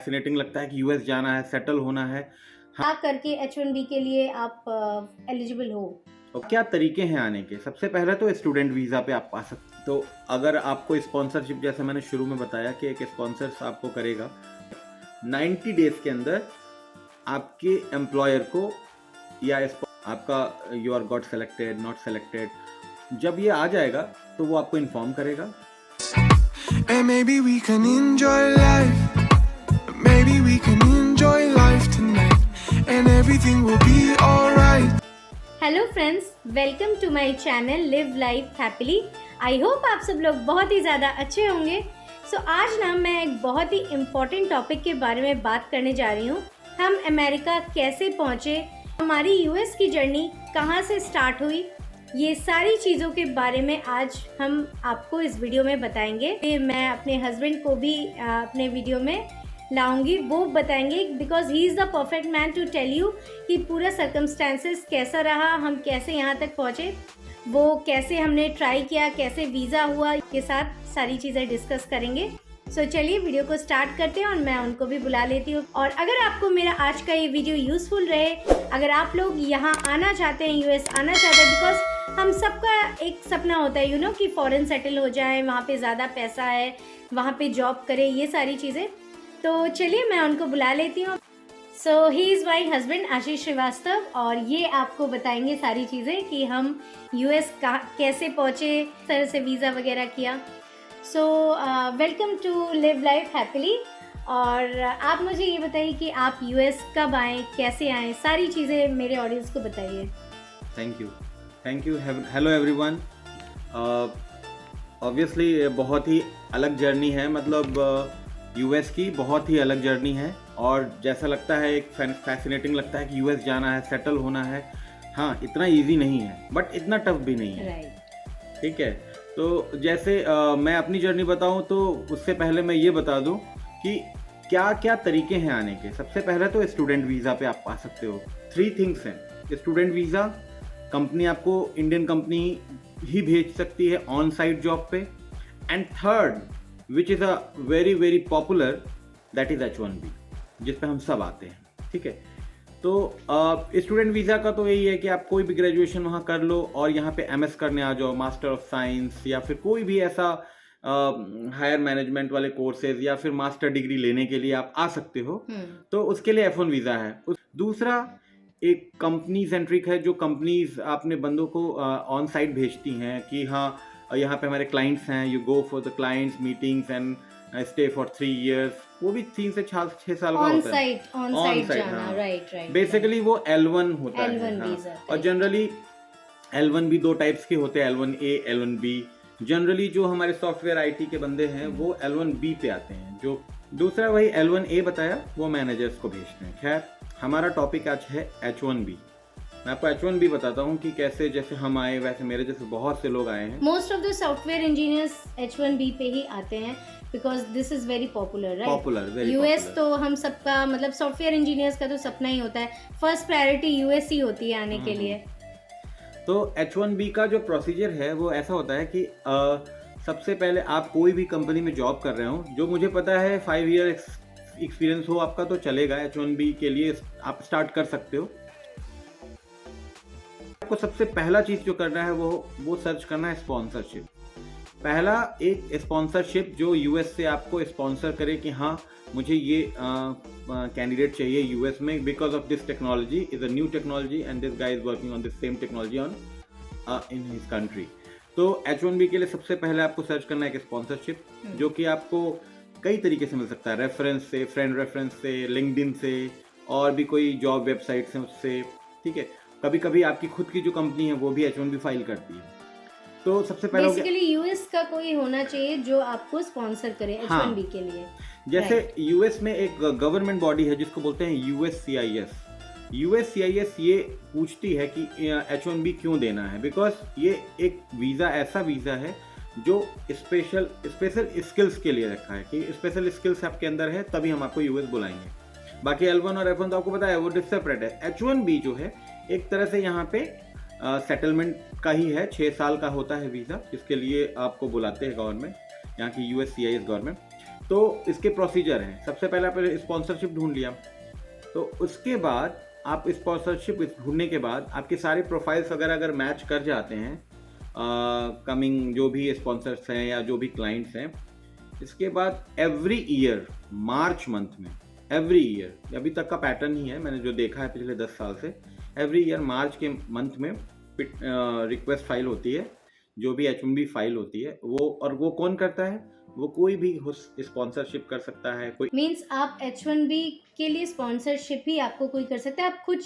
Fascinating लगता है कि यूएस जाना है, सेटल होना है। क्या करके H1B के लिए आप एलिजिबल हो? और क्या तरीके हैं आने के? सबसे पहले तो स्टूडेंट वीज़ा पे आप आ सकते। तो अगर आपको स्पॉन्सरशिप, जैसे मैंने शुरू में बताया कि एक स्पॉन्सर आपको करेगा 90 डेज के अंदर आपके एम्प्लॉयर को या आपका you are got selected not selected, जब ये आ जाएगा तो वो आपको इन्फॉर्म करेगा। And maybe we can enjoy life. Maybe we can enjoy life tonight. And everything will be alright. Hello friends, welcome to my channel live life happily. I hope आप सब लोग बहुत ही ज़्यादा अच्छे होंगे। आज ना मैं एक बहुत ही इम्पॉर्टेंट टॉपिक के बारे में बात करने जा रही हूँ। हम अमेरिका कैसे पहुँचे, हमारी यूएस की जर्नी कहाँ से स्टार्ट हुई, ये सारी चीज़ों के बारे में आज हम आपको इस वीडियो में बताएंगे। मैं अपने हस्बैंड को भी अपने वीडियो में लाऊंगी, वो बताएंगे because he is the perfect man to tell you कि पूरा सर्कमस्टेंसेस कैसा रहा, हम कैसे यहाँ तक पहुँचे, वो कैसे हमने ट्राई किया, कैसे वीज़ा हुआ, के साथ सारी चीज़ें डिस्कस करेंगे। चलिए वीडियो को स्टार्ट करते हैं और मैं उनको भी बुला लेती हूँ। और अगर आपको मेरा आज का ये वीडियो यूज़फुल रहे, अगर आप लोग यहाँ आना चाहते हैं, यूएस आना चाहते हैं, बिकॉज हम सबका एक सपना होता है कि फॉरेन सेटल हो जाए, वहाँ पे ज़्यादा पैसा है, वहाँ पे जॉब करें, ये सारी चीज़ें। तो चलिए मैं उनको बुला लेती हूँ। ही इज़ माई हस्बैंड आशीष श्रीवास्तव, और ये आपको बताएंगे सारी चीज़ें कि हम यूएस कैसे पहुँचे, किस तरह से वीज़ा वगैरह किया। Welcome to live life happily. और आप मुझे ये बताइए कि आप यूएस कब आए, कैसे आए, सारी चीज़ें मेरे ऑडियंस को बताइए। Thank you. Hello everyone. Obviously बहुत ही अलग जर्नी है, मतलब यूएस की बहुत ही अलग जर्नी है। और जैसा लगता है, एक फैसिनेटिंग लगता है कि यूएस जाना है, सेटल होना है। हाँ, इतना इजी नहीं है, बट इतना टफ भी नहीं है। ठीक है, तो जैसे मैं अपनी जर्नी बताऊं तो उससे पहले मैं ये बता दूं कि क्या क्या तरीके हैं आने के। सबसे पहले तो स्टूडेंट वीज़ा पे आप आ सकते हो। 3 थिंग्स हैं। स्टूडेंट वीज़ा, कंपनी आपको इंडियन कंपनी ही भेज सकती है ऑन साइट जॉब पे। And third, which is a very very popular, that is H1B, जिस पे हम सब आते हैं। ठीक है, तो स्टूडेंट वीज़ा का तो यही है कि आप कोई भी ग्रेजुएशन वहाँ कर लो और यहाँ पे MS करने आ जाओ, मास्टर ऑफ साइंस, या फिर कोई भी ऐसा हायर मैनेजमेंट वाले कोर्सेज, या फिर मास्टर डिग्री लेने के लिए आप आ सकते हो। तो उसके लिए F1 वीज़ा है। दूसरा एक कंपनी सेंट्रिक है, जो कंपनीज अपने बंदों को ऑन साइट भेजती हैं कि हाँ, यहाँ पे हमारे क्लाइंट्स हैं, you go for the clients meetings and stay for 3 years। वो भी 3 से 6 साल का होता है ऑन साइट जाना। राइट। बेसिकली वो L1 होता है। वीज़ा। और जनरली L1 भी 2 टाइप्स के होते हैं, L1A, L1B। जनरली जो हमारे सॉफ्टवेयर IT के बंदे हैं वो L1B पे आते हैं। जो दूसरा वही L1A बताया, वो मैनेजर्स को भेजते हैं। खैर, हमारा टॉपिक आज है H1B। मैं आपको H1B बताता हूँ कि कैसे, जैसे हम आए वैसे मेरे जैसे बहुत से लोग आए हैं। Most of the software engineers H1B पे ही आते हैं, because this is very popular, right? Popular, US तो हम सबका, मतलब सॉफ्टवेयर इंजीनियर्स का तो सपना ही होता है। फर्स्ट प्रायोरिटी यूएस ही होती है आने के लिए। तो H1B का जो प्रोसीजर है वो ऐसा होता है कि सबसे पहले आप कोई भी कंपनी में जॉब कर रहे हो, जो मुझे पता है 5 year एक्सपीरियंस हो आपका तो चलेगा, H1B के लिए आप स्टार्ट कर सकते हो। आपको सबसे पहला चीज़ जो करना है वो सर्च करना है स्पॉन्सरशिप। पहला एक स्पॉन्सरशिप जो यूएस से आपको स्पॉन्सर करे कि हाँ, मुझे ये कैंडिडेट चाहिए यूएस में, because of this technology is a new technology and this guy is working on this same technology on in his country. तो H1B के लिए सबसे पहले आपको सर्च करना है एक स्पॉन्सरशिप, जो कि आपको कई तरीके से मिल सकता है, रेफरेंस से, फ्रेंड रेफरेंस से, लिंक्डइन से, और भी कोई जॉब वेबसाइट्स हैं उससे। ठीक है, कभी कभी आपकी खुद की जो कंपनी है वो भी H1B फाइल करती है। तो सबसे पहले बेसिकली यूएस का कोई होना चाहिए जो आपको स्पॉन्सर करे H1B के लिए। जैसे यूएस में एक गवर्नमेंट बॉडी है जिसको बोलते हैं USCIS। USCIS ये पूछती है कि H1B क्यों देना है, बिकॉज ये एक वीज़ा, ऐसा वीज़ा है जो स्पेशल स्किल्स के लिए रखा है कि स्पेशल स्किल्स आपके अंदर है तभी हम आपको यूएस बुलाएंगे। बाकी L1 और F1 तो आपको पता है वो सेपरेट है। H1B जो है एक तरह से यहाँ पे सेटलमेंट का ही है। 6 साल का होता है वीज़ा, जिसके लिए आपको बुलाते हैं गवर्नमेंट, यहाँ की USCIS गवर्नमेंट। तो इसके प्रोसीजर हैं। सबसे पहले स्पॉन्सरशिप ढूंढ लिया, तो उसके बाद आप स्पॉन्सरशिप ढूंढने के बाद आपके सारे प्रोफाइल्स वगैरह अगर मैच कर जाते हैं, कमिंग जो भी स्पॉन्सर्स हैं या जो भी क्लाइंट्स हैं, इसके बाद एवरी ईयर मार्च मंथ में, एवरी ईयर अभी तक का पैटर्न ही है, मैंने जो देखा है पिछले 10 साल से, एवरी ईयर मार्च के मंथ में रिक्वेस्ट फाइल होती है, जो भी H1B फाइल होती है वो। और वो कौन करता है? वो कोई भी स्पॉन्सरशिप कर सकता है। कोई मीन्स आप H1B के लिए स्पॉन्सरशिप ही आपको कोई कर सकता है, आप खुद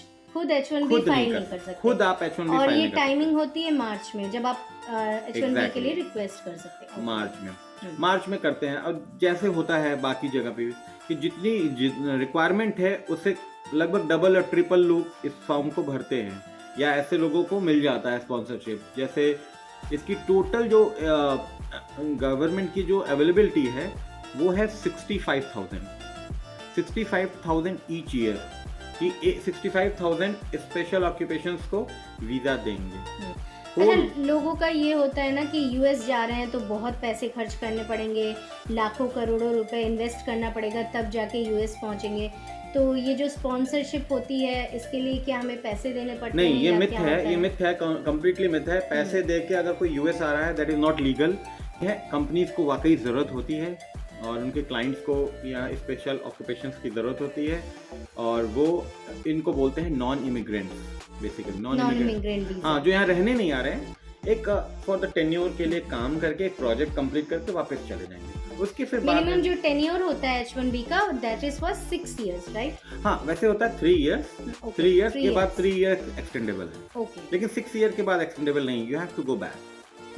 H1B खुद फाइल नहीं कर सकते। खुद आप H1B और फाइल ये नहीं कर टाइमिंग होती है मार्च में, जब आप H1B के Exactly. लिए रिक्वेस्ट कर सकते हैं। मार्च में करते हैं। और जैसे होता है बाकी जगह पे भी कि जितनी रिक्वायरमेंट है उससे लगभग डबल और ट्रिपल लोग इस फॉर्म को भरते हैं, या ऐसे लोगों को मिल जाता है स्पॉन्सरशिप। जैसे इसकी टोटल जो गवर्नमेंट की जो अवेलेबिलिटी है वो है 65,000 ईच ईयर कि 65,000 स्पेशल ऑक्यूपेशंस को वीज़ा देंगे। अच्छा, लोगों का ये होता है ना कि यूएस जा रहे हैं तो बहुत पैसे खर्च करने पड़ेंगे, लाखों करोड़ों रुपए इन्वेस्ट करना पड़ेगा तब जाके यूएस पहुंचेंगे। तो ये जो स्पॉन्सरशिप होती है इसके लिए क्या हमें पैसे देने पड़ते हैं? नहीं, ये मिथ है, ये मिथ है, कंप्लीटली मिथ है। पैसे दे के अगर कोई यूएस आ रहा है दैट इज नॉट लीगल है। कंपनीज को वाकई ज़रूरत होती है और उनके क्लाइंट्स को या स्पेशल ऑक्यूपेशंस की ज़रूरत होती है, और वो इनको बोलते हैं non immigrants, basically non immigrant. हाँ, जो यहाँ रहने नहीं आ रहे हैं, एक फॉर द टेन्योर के लिए काम करके एक प्रोजेक्ट कंप्लीट करके वापस चले जाएंगे। उसके फिर बाद मिनिमम जो टेन्योर होता है H1B का that is for 6 years, right? हाँ, वैसे होता है 3 इयर्स। 3 इयर्स के बाद 3 इयर्स एक्सटेंडेबल है। ओके, लेकिन 6 ईयर के बाद एक्सटेंडेबल नहीं, you have to go back.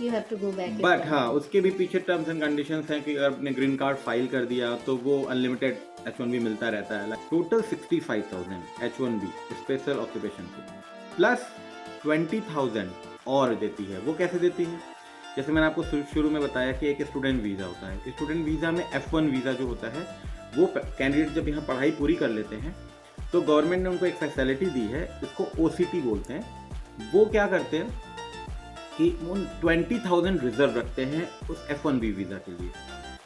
You have to go back. But हाँ, उसके भी पीछे टर्म्स एंड कंडीशंस हैं कि अगर आपने ग्रीन कार्ड फाइल कर दिया तो वो अनलिमिटेड H1B मिलता रहता है। टोटल 65,000 H1B स्पेशल ऑक्यूपेशन की, प्लस 20,000 और देती है। वो कैसे देती है? जैसे मैंने आपको शुरू में बताया कि एक स्टूडेंट वीज़ा होता है। स्टूडेंट वीज़ा में F1 वीज़ा जो होता है, वो कैंडिडेट जब यहाँ पढ़ाई पूरी कर लेते हैं तो गवर्नमेंट ने उनको एक फैसिलिटी दी है, इसको OCT बोलते हैं। वो क्या करते हैं कि उन 20,000 रिजर्व रखते हैं उस F1B वीज़ा के लिए।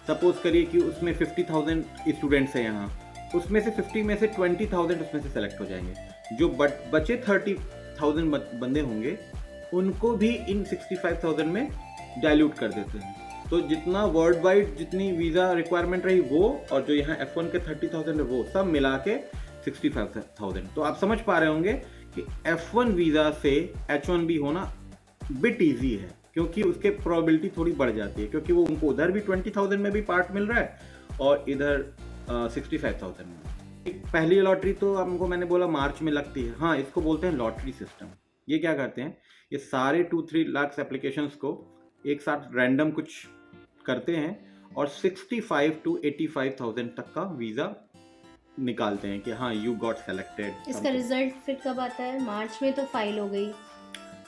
सपोज करिए कि उसमें 50,000 स्टूडेंट्स हैं यहाँ, उसमें से 50 में से 20,000 उसमें से सेलेक्ट हो जाएंगे। जो बचे 30,000 बंदे होंगे उनको भी इन 65,000 में डाइल्यूट कर देते हैं। तो जितना वर्ल्ड वाइड जितनी वीज़ा रिक्वायरमेंट रही वो, और जो यहाँ F1 के 30,000 है वो सब मिला के 65,000। तो आप समझ पा रहे होंगे कि F1 वीज़ा से H1B होना बिट ईजी है, क्योंकि उसके प्रोबेबिलिटी थोड़ी बढ़ जाती है, क्योंकि वो उनको उधर भी 20,000 में भी पार्ट मिल रहा है और इधर 65,000 में। पहली लॉटरी तो हमको मैंने बोला मार्च में लगती है। हाँ, इसको बोलते हैं लॉटरी सिस्टम। ये क्या करते हैं, ये सारे 2-3 लाख एप्लीकेशंस को एक साथ रैंडम कुछ करते हैं और 65 to 85,000 तक का वीज़ा निकालते हैं कि हाँ यू गॉट सेलेक्टेड। इसका रिजल्ट फिर कब आता है? मार्च में तो फाइल हो गई,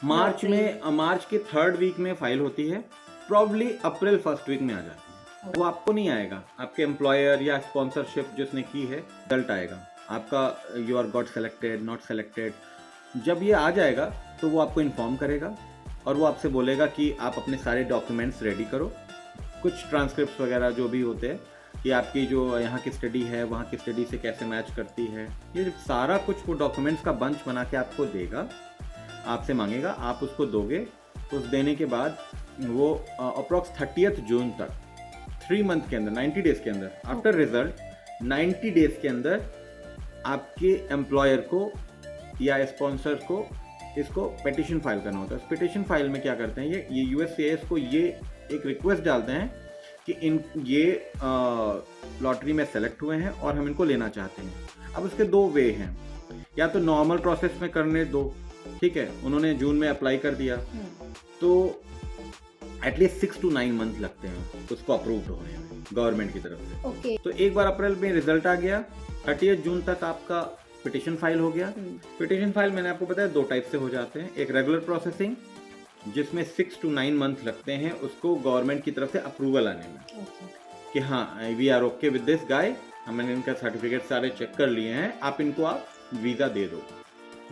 मार्च के 3rd वीक में फाइल होती है, प्रॉब्ली अप्रैल 1st वीक में आ जाती है। वो आपको नहीं आएगा, आपके एम्प्लॉयर या स्पॉन्सरशिप जिसने की है रिजल्ट आएगा आपका, you are got selected not selected. जब ये आ जाएगा तो वो आपको इन्फॉर्म करेगा और वो आपसे बोलेगा कि आप अपने सारे डॉक्यूमेंट्स रेडी करो, कुछ ट्रांसक्रिप्ट वगैरह जो भी होते हैं कि आपकी जो यहाँ की स्टडी है वहाँ की स्टडी से कैसे मैच करती है, ये सारा कुछ वो डॉक्यूमेंट्स का बंच बना के आपको देगा, आपसे मांगेगा, आप उसको दोगे। उस देने के बाद वो अप्रॉक्स 30th जून तक, 3 मंथ के अंदर, 90 डेज के अंदर, आफ्टर रिजल्ट 90 डेज के अंदर आपके एम्प्लॉयर को या स्पॉन्सर को इसको पिटीशन फाइल करना होता है। उस पिटीशन फाइल में क्या करते हैं, ये USCIS को ये एक रिक्वेस्ट डालते हैं कि ये लॉटरी में सेलेक्ट हुए हैं और हम इनको लेना चाहते हैं। अब उसके 2 वे हैं, या तो नॉर्मल प्रोसेस में करने दो, ठीक है, उन्होंने जून में अप्लाई कर दिया तो एटलीस्ट 6 to 9 मंथ लगते हैं उसको अप्रूव होने में गवर्नमेंट की तरफ से। ओके। तो एक बार अप्रैल में रिजल्ट आ गया, 30th जून तक आपका पिटीशन फाइल हो गया। पिटीशन फाइल मैंने आपको बताया 2 टाइप से हो जाते हैं, एक रेगुलर प्रोसेसिंग जिसमें 6 to 9 मंथ लगते हैं उसको गवर्नमेंट की तरफ से अप्रूवल आने में कि हाँ we are okay with this guy, हमने इनका सर्टिफिकेट सारे चेक कर लिए हैं, आप इनको आप वीज़ा दे दो,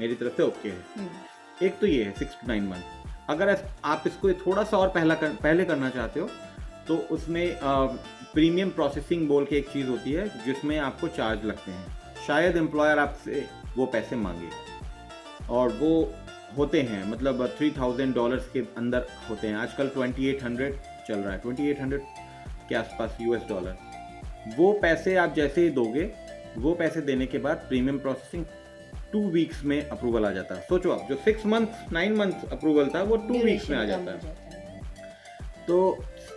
मेरी तरफ से ओके है। एक तो ये है 6 to 9 मंथ। अगर आप इसको थोड़ा सा और पहले करना चाहते हो तो उसमें प्रीमियम प्रोसेसिंग बोल के एक चीज़ होती है जिसमें आपको चार्ज लगते हैं। शायद एम्प्लॉयर आपसे वो पैसे मांगे और वो होते हैं मतलब $3,000 के अंदर होते हैं। आजकल 2800 चल रहा है, 2800 के आसपास US डॉलर। वो पैसे आप जैसे ही दोगे, वो पैसे देने के बाद प्रीमियम प्रोसेसिंग 2 वीक्स में अप्रूवल आ जाता है। सोचो आप, जो 6 मंथ 9 मंथ अप्रूवल था वो 2 वीक्स में आ जाता है। तो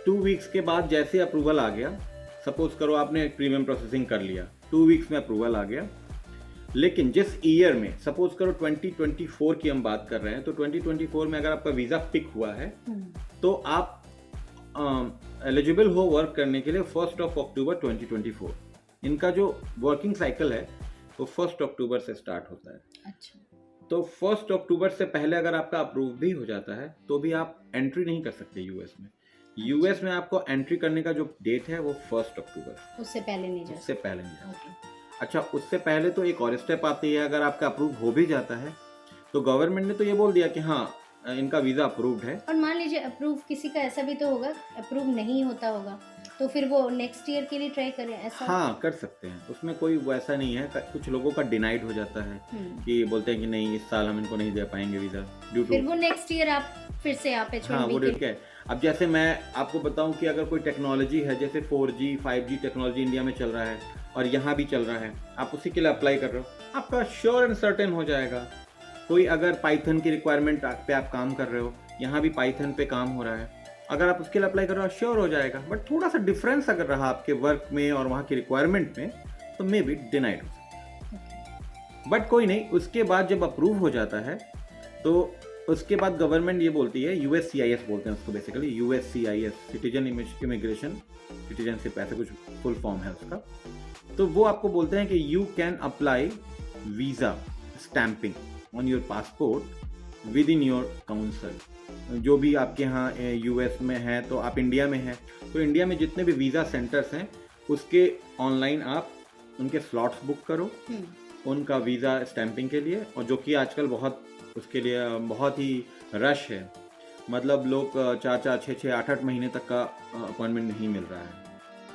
2 वीक्स के बाद जैसे अप्रूवल आ गया, सपोज करो आपने प्रीमियम प्रोसेसिंग कर लिया, 2 वीक्स में अप्रूवल आ गया, लेकिन जिस ईयर में, सपोज करो 2024 की हम बात कर रहे हैं, तो 2024 में अगर आपका वीज़ा पिक हुआ है तो आप एलिजिबल हो वर्क करने के लिए 1 अक्टूबर 2024। इनका जो वर्किंग साइकिल है वो 1 अक्टूबर से स्टार्ट होता है। अच्छा। तो 1 अक्टूबर से पहले अगर आपका अप्रूव भी हो जाता है तो भी आप एंट्री नहीं कर सकते यूएस में। यूएस में आपको एंट्री करने का जो डेट है वो 1 अक्टूबर, उससे पहले नहीं जा उससे पहले नहीं जा सकते। अच्छा, उससे पहले तो एक और स्टेप आती है। अगर आपका अप्रूव हो भी जाता है तो गवर्नमेंट ने तो ये बोल दिया कि हाँ इनका वीज़ा अप्रूव्ड है। और मान लीजिए अप्रूव किसी का ऐसा भी तो होगा, अप्रूव नहीं होता होगा, तो फिर वो नेक्स्ट ईयर के लिए ट्राई करें, ऐसा? हाँ, कर सकते हैं, उसमें कोई वैसा नहीं है। कुछ लोगों का डिनाइड हो जाता है कि बोलते हैं कि नहीं, इस साल हम इनको नहीं दे पाएंगे वीज़ा ड्यू टू, फिर वो नेक्स्ट ईयर आप फिर से आप H1B हाँ वो डेट क्या है। अब जैसे मैं आपको बताऊं कि अगर कोई टेक्नोलॉजी है, जैसे 4G 5G टेक्नोलॉजी इंडिया में चल रहा है और यहाँ भी चल रहा है, आप उसी के लिए अप्लाई कर रहे हो, आपका श्योर एंड सर्टेन हो जाएगा। कोई अगर पाइथन की रिक्वायरमेंट पे आप काम कर रहे हो, यहाँ भी पाइथन पे काम हो रहा है, अगर आप उसके लिए अप्लाई कर रहे हो श्योर हो जाएगा। बट थोड़ा सा डिफरेंस अगर रहा आपके वर्क में और वहाँ की रिक्वायरमेंट में तो मे बी डिनाइड हो सकता है। बट कोई नहीं, उसके बाद जब अप्रूव हो जाता है तो उसके बाद गवर्नमेंट ये बोलती है, USCIS बोलते हैं उसको basically, USCIS citizen immigration citizenship, ऐसे कुछ फुल फॉर्म है उसका। तो वो आपको बोलते हैं कि you can apply visa stamping on your passport with in your council. जो भी आपके यहाँ US में है, तो आप इंडिया में हैं तो इंडिया में जितने भी वीज़ा सेंटर्स हैं उसके ऑनलाइन आप उनके स्लॉट्स बुक करो उनका वीज़ा स्टैंपिंग के लिए। और जो कि आजकल बहुत उसके लिए बहुत ही रश है, मतलब लोग 4-4, 6-6, 8-8 महीने तक का अपॉइंटमेंट नहीं मिल रहा है।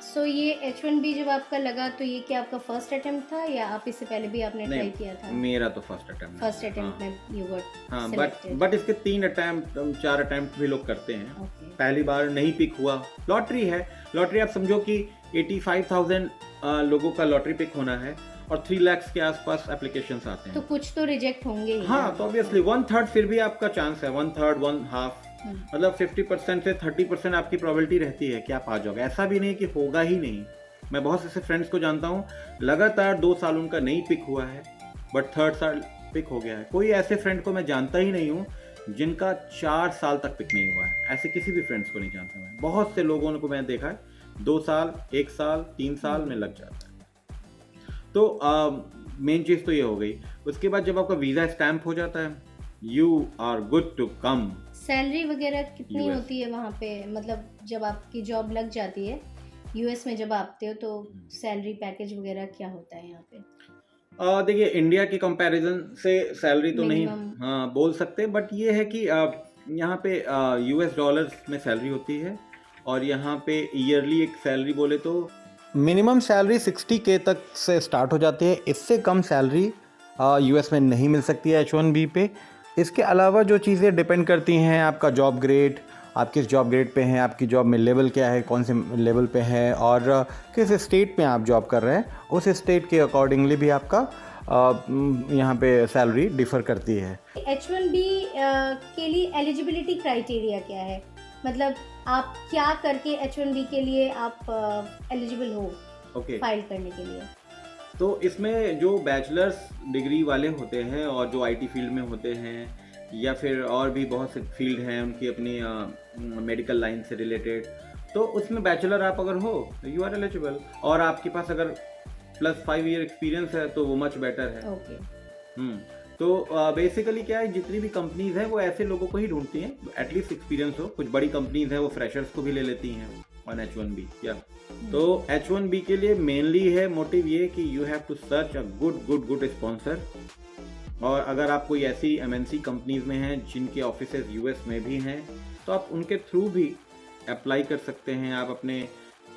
सो ये H1B जब आपका लगा तो ये क्या आपका फर्स्ट अटेम्प्ट था या आप इससे पहले भी आपने ट्राई किया था? मेरा तो फर्स्ट अटेम्प्ट में यू गॉट। हाँ, बट इसके 3 अटेम्प्ट 4 अटेम्प्ट भी लोग करते हैं। पहली बार नहीं पिक हुआ, लॉटरी है। लॉटरी आप समझो कि 85,000 लोगों का लॉटरी पिक होना है और 3 लाख के आसपास एप्लीकेशंस आते हैं, तो कुछ तो रिजेक्ट होंगे ही। हाँ, तो ऑब्वियसली 1/3 फिर भी आपका चांस है, 1/3 1/2 मतलब 50% से 30% आपकी प्रोबेबिलिटी रहती है कि आप आ जाओगे। ऐसा भी नहीं कि होगा ही नहीं। मैं बहुत से फ्रेंड्स को जानता हूँ लगातार 2 साल उनका नहीं पिक हुआ है बट 3rd साल पिक हो गया है। कोई ऐसे फ्रेंड को मैं जानता ही नहीं हूँ जिनका 4 साल तक पिक नहीं हुआ है। ऐसे किसी भी फ्रेंड्स को नहीं जानता मैं। बहुत से लोगों को मैं देखा है 2 साल 1 साल 3 साल में लग जाता है। तो मेन चीज़ तो ये हो गई। उसके बाद जब आपका वीज़ा स्टैंप हो जाता है, you are good to come. Salary वगैरह कितनी होती है वहाँ पे? मतलब जब आपकी जॉब लग जाती है US में जब आते हो तो सैलरी पैकेज वगैरह क्या होता है यहाँ पे? देखिए, इंडिया के कंपैरिजन से सैलरी तो नहीं बोल सकते, बट ये है कि यहाँ पे US डॉलर्स में सैलरी होती है और यहाँ पे ईयरली एक सैलरी बोले तो मिनिमम सैलरी 60K तक से स्टार्ट हो जाती है। इससे कम सैलरी US में नहीं मिल सकती है H1B पे। इसके अलावा जो चीज़ें डिपेंड करती हैं, आपका जॉब ग्रेड, आप किस जॉब ग्रेड पे हैं, आपकी जॉब में लेवल क्या है, कौन से लेवल पे है और किस स्टेट में आप जॉब कर रहे हैं, उस स्टेट के अकॉर्डिंगली भी आपका यहाँ पे सैलरी डिफ़र करती है। H1B के लिए एलिजिबिलिटी क्राइटेरिया क्या है? मतलब आप क्या करके H1B के लिए आप एलिजिबल हो फाइल करने के लिए? तो इसमें जो बैचलर्स डिग्री वाले होते हैं और जो IT फील्ड में होते हैं या फिर और भी बहुत से फील्ड हैं उनकी अपनी मेडिकल लाइन से रिलेटेड, तो उसमें बैचलर आप अगर हो तो यू आर एलिजिबल। और आपके पास अगर +5 ईयर एक्सपीरियंस है तो वो मच बेटर है। तो बेसिकली क्या है, जितनी भी कंपनीज हैं वो ऐसे लोगों को ही ढूंढती हैं एटलीस्ट एक्सपीरियंस हो। कुछ बड़ी कंपनीज हैं वो फ्रेशर्स को भी ले लेती हैं ऑन H1B। या तो H1B के लिए मेनली है मोटिव ये कि you have to search a good sponsor. और अगर आप कोई ऐसी MNC कंपनीज में हैं जिनके ऑफिसेज US में भी हैं तो आप उनके थ्रू भी अप्लाई कर सकते हैं, आप अपने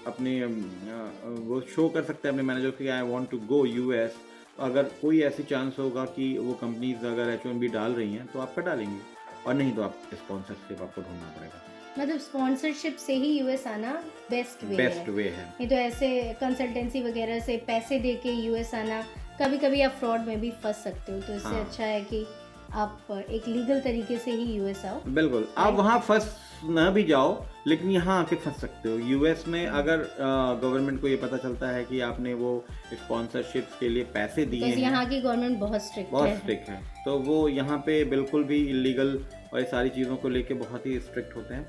अपने वो शो कर सकते हैं अपने मैनेजर को कि I want to go US. अगर कोई ऐसी चांस होगा कि वो कंपनीज अगर H1B डाल रही हैं तो आपका डालेंगे, और नहीं तो आप स्पॉन्सरशिप आपको ढूंढना पड़ेगा। मतलब स्पॉन्सरशिप से ही यूएस आना बेस्ट वे है। नहीं तो ऐसे कंसल्टेंसी वगैरह से पैसे दे के यूएस आना, कभी कभी आप फ्रॉड में भी फंस सकते हो। तो इससे अच्छा है कि आप एक लीगल तरीके से ही यूएस आओ। बिल्कुल, आप वहाँ फंस ना भी जाओ लेकिन यहाँ आके फंस सकते हो। यूएस में अगर गवर्नमेंट को ये पता चलता है कि आपने वो स्पॉन्सरशिप के लिए पैसे दिए हैं, यहाँ की गवर्नमेंट बहुत स्ट्रिक्ट है, तो वो यहाँ पे बिल्कुल भी इलीगल और ये सारी चीज़ों को लेके बहुत ही स्ट्रिक्ट होते हैं।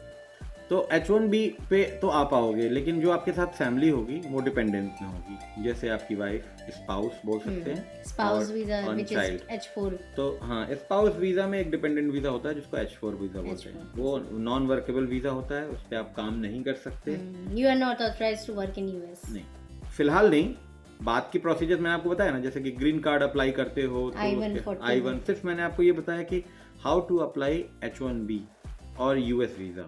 तो H1B पे तो आ पाओगे, लेकिन जो आपके साथ फैमिली होगी वो डिपेंडेंट में होगी, जैसे आपकी वाइफ, स्पाउस बोल सकते हैं, spouse visa which is H4। तो हाँ, स्पाउस वीज़ा में एक डिपेंडेंट वीज़ा होता है जिसको H4 वीज़ा बोलते हैं। वो नॉन वर्केबल वीज़ा होता है, उस पर आप काम नहीं कर सकते। You are not authorised to work in US. नहीं, फिलहाल नहीं। बात की प्रोसीजर मैंने आपको बताया ना, जैसे कि ग्रीन कार्ड अप्लाई करते हो तो I-1, सिर्फ मैंने आपको ये बताया कि हाउ टू अप्लाई H1B और यूएस वीज़ा।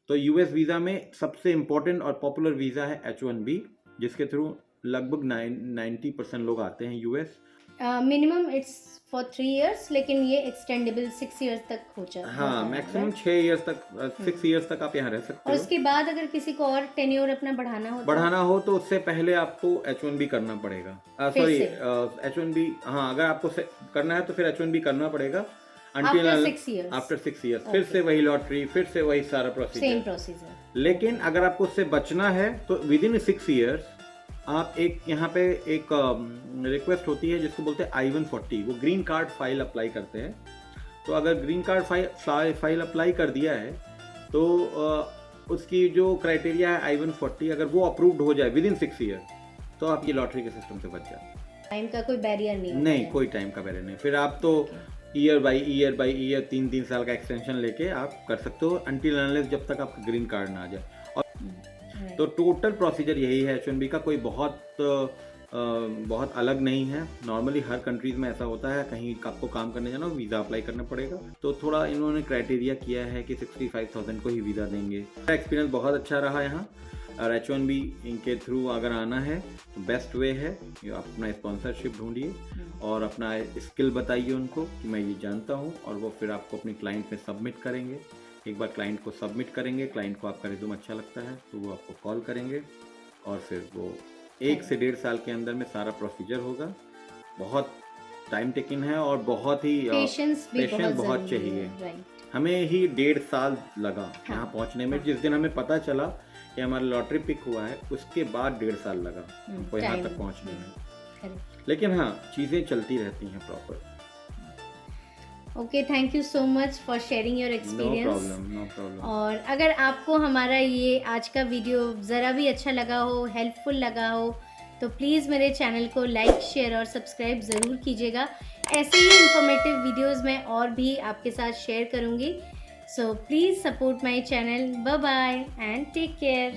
तो यूएस वीज़ा में सबसे इम्पोर्टेंट और पॉपुलर वीज़ा है H1B, जिसके थ्रू लगभग 90% लोग आते हैं US. Minimum it's for 3 years, लेकिन ये एक्सटेंडेबल 6 इयर्स तक हो जाता है। हाँ, मैक्सिमम 6 इयर्स तक, 6 इयर्स तक आप यहाँ रह सकते हो। और उसके बाद अगर किसी को और टेन्योर अपना बढ़ाना हो तो उससे पहले आपको H1B करना पड़ेगा। सॉरी, H1B, हाँ, अगर आपको करना है तो फिर H1B करना पड़ेगा आफ्टर 6 इयर्स। फिर से वही लॉटरी, फिर से वही सारा प्रोसीजर। लेकिन अगर आपको उससे बचना है तो विद इन 6 इयर्स आप एक यहाँ पे एक रिक्वेस्ट होती है जिसको बोलते हैं I-140, वो ग्रीन कार्ड फाइल अप्लाई करते हैं। तो अगर ग्रीन कार्ड फाइल अप्लाई कर दिया है तो उसकी जो क्राइटेरिया है I-140, अगर वो अप्रूव्ड हो जाए विद इन 6 ईयर तो आप ये लॉटरी के सिस्टम से बच जाते हैं। टाइम का कोई बैरियर नहीं, कोई टाइम का बैरियर नहीं। फिर आप तो ईयर बाई ईयर 3 साल का एक्सटेंशन लेके आप कर सकते हो, अनटिल अनलेस जब तक आपका ग्रीन कार्ड ना आ जाए। और तो टोटल प्रोसीजर यही है H1B का, कोई बहुत अलग नहीं है। नॉर्मली हर कंट्रीज में ऐसा होता है, कहीं आपको काम करने जाना हो वीज़ा अप्लाई करना पड़ेगा, तो थोड़ा इन्होंने क्राइटेरिया किया है कि 65,000 को ही वीज़ा देंगे। मेरा एक्सपीरियंस बहुत अच्छा रहा यहाँ, और H1B इनके थ्रू अगर आना है तो बेस्ट वे है, आप अपना स्पॉन्सरशिप ढूंढिए और अपना स्किल बताइए उनको कि मैं ये जानता हूँ, और वो फिर आपको अपनी क्लाइंट में सबमिट करेंगे। एक बार क्लाइंट को सबमिट करेंगे, क्लाइंट को आपका रिज्यूम अच्छा लगता है तो वो आपको कॉल करेंगे, और फिर वो 1 से 1.5 साल के अंदर में सारा प्रोसीजर होगा। बहुत टाइम टेकिंग है और बहुत ही पेशेंस बहुत चाहिए। हमें ही 1.5 साल लगा यहाँ पहुँचने में। जिस दिन हमें पता चला कि हमारा लॉटरी पिक हुआ है उसके बाद 1.5 साल लगा हमको यहाँ तक पहुँचने में। लेकिन हाँ, चीज़ें चलती रहती हैं proper. Okay, thank you so much for sharing your experience. No problem. और अगर आपको हमारा ये आज का वीडियो ज़रा भी अच्छा लगा हो, हेल्पफुल लगा हो, तो प्लीज़ मेरे चैनल को लाइक, शेयर और सब्सक्राइब ज़रूर कीजिएगा। ऐसे ही इंफॉर्मेटिव वीडियोस मैं और भी आपके साथ शेयर करूँगी। So please support my channel. Bye bye and take care.